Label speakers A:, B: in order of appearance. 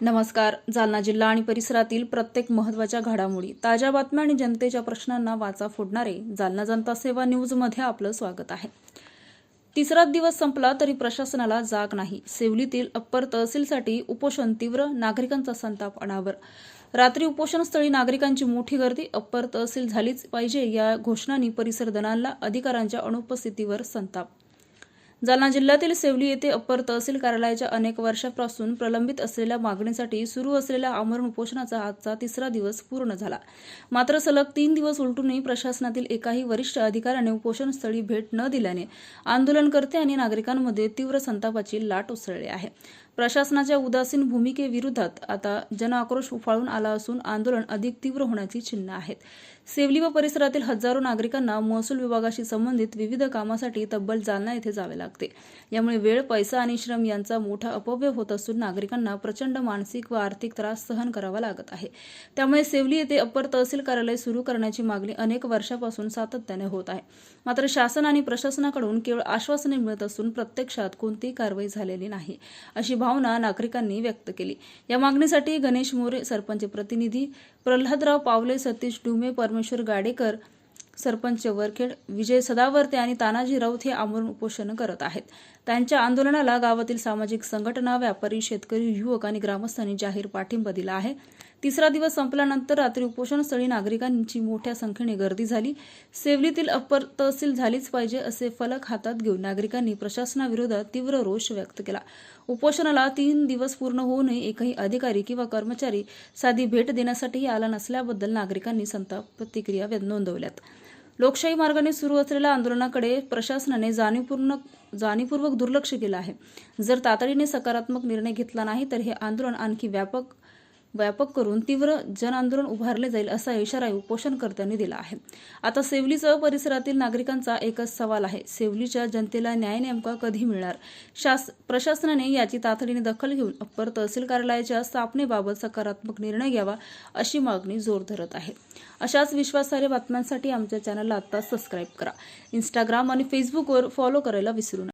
A: नमस्कार. जालना जिल्हा आणि परिसरातील प्रत्येक महत्त्वाच्या घडामोडी, ताज्या बातम्या आणि जनतेच्या प्रश्नांना वाचा फोडणारे जालना जनता सेवा न्यूजमध्ये आपलं स्वागत आहे. तिसरा दिवस संपला तरी प्रशासनाला जाग नाही. सेवलीतील अप्पर तहसीलसाठी उपोषण तीव्र, नागरिकांचा संताप अनावर. रात्री उपोषणस्थळी नागरिकांची मोठी गर्दी. अप्पर तहसील झालीच पाहिजे या घोषणांनी परिसर दणाणला. अधिकाऱ्यांच्या अनुपस्थितीवर संताप. जालना जिल्ह्यातील सेवली येथे अप्पर तहसील कार्यालयाच्या अनेक वर्षांपासून प्रलंबित असलेल्या मागणीसाठी सुरू असलेल्या आमरण उपोषणाचा आजचा तिसरा दिवस पूर्ण झाला. मात्र सलग 3 दिवस उलटूनही प्रशासनातील एकाही वरिष्ठ अधिकाऱ्याने उपोषणस्थळी भेट न दिल्याने आंदोलनकर्ते आणि नागरिकांमध्ये तीव्र संतापाची लाट उसळली आहे. प्रशासनाच्या उदासीन भूमिकेविरोधात आता जनआक्रोश उफाळून आला असून आंदोलन अधिक तीव्र होण्याची चिन्ह आहेत. सेवली व परिसरातील हजारो नागरिकांना महसूल विभागाशी संबंधित विविध कामासाठी तब्बल जालना येथे जावे लागते. यामुळे वेळ, पैसा आणि श्रम यांचा मोठा अपव्यय होत असून नागरिकांना प्रचंड मानसिक व आर्थिक त्रास सहन करावा लागत आहे. त्यामुळे सेवली येथे अप्पर तहसील कार्यालय सुरू करण्याची मागणी अनेक वर्षांपासून सातत्याने होत आहे. मात्र शासन आणि प्रशासनाकडून केवळ आश्वासने मिळत असून प्रत्यक्षात कोणतीही कारवाई झालेली नाही, अशी भावना नागरिकांनी व्यक्त केली. या मागणीसाठी गणेश मोरे, सरपंच प्रतिनिधी प्रल्हादराव पावले, सतीश डुमे, परमेश्वर गाडेकर, सरपंच वरखेड, विजय सदावर्ते आणि तानाजी राऊत हे आमरण उपोषण करत आहेत. त्यांच्या आंदोलनाला गावातील सामाजिक संघटना, व्यापारी, शेतकरी, युवक आणि ग्रामस्थांनी जाहीर पाठिंबा दिला आहे. तिसरा दिवस संपल्यानंतर रात्री उपोषणस्थळी नागरिकांची मोठ्या संख्येने गर्दी झाली. सेवलीतील अप्पर तहसील झालीच पाहिजे असे फलक हातात घेऊन नागरिकांनी प्रशासनाविरोधात तीव्र रोष व्यक्त केला. उपोषणाला 3 दिवस पूर्ण होऊनही एकही अधिकारी किंवा कर्मचारी साधी भेट देण्यासाठीही आला नसल्याबद्दल नागरिकांनी संताप प्रतिक्रिया नोंदवल्यात. लोकशाही मार्गाने सुरू असलेल्या आंदोलनाकडे प्रशासनाने जाणीवपूर्वक दुर्लक्ष केलं आहे. जर तातडीने सकारात्मक निर्णय घेतला नाही तर हे आंदोलन आणखी व्यापक करून तीव्र जनआंदोलन उभारले जाईल असा इशारा उपोषणकर्त्यांनी दिला आहे. आता सेवलीसह परिसरातील नागरिकांचा एकच सवाल आहे. सेवलीच्या जनतेला न्याय नेमका कधी मिळणार? प्रशासनाने याची तातडीने दखल घेऊन अप्पर तहसील कार्यालयाच्या स्थापनेबाबत सकारात्मक निर्णय घ्यावा, अशी मागणी जोर धरत आहे. अशाच विश्वासार्ह बातम्यांसाठी आमच्या चॅनलला आता सबस्क्राईब करा. इंस्टाग्राम आणि फेसबुकवर फॉलो करायला विसरू नका.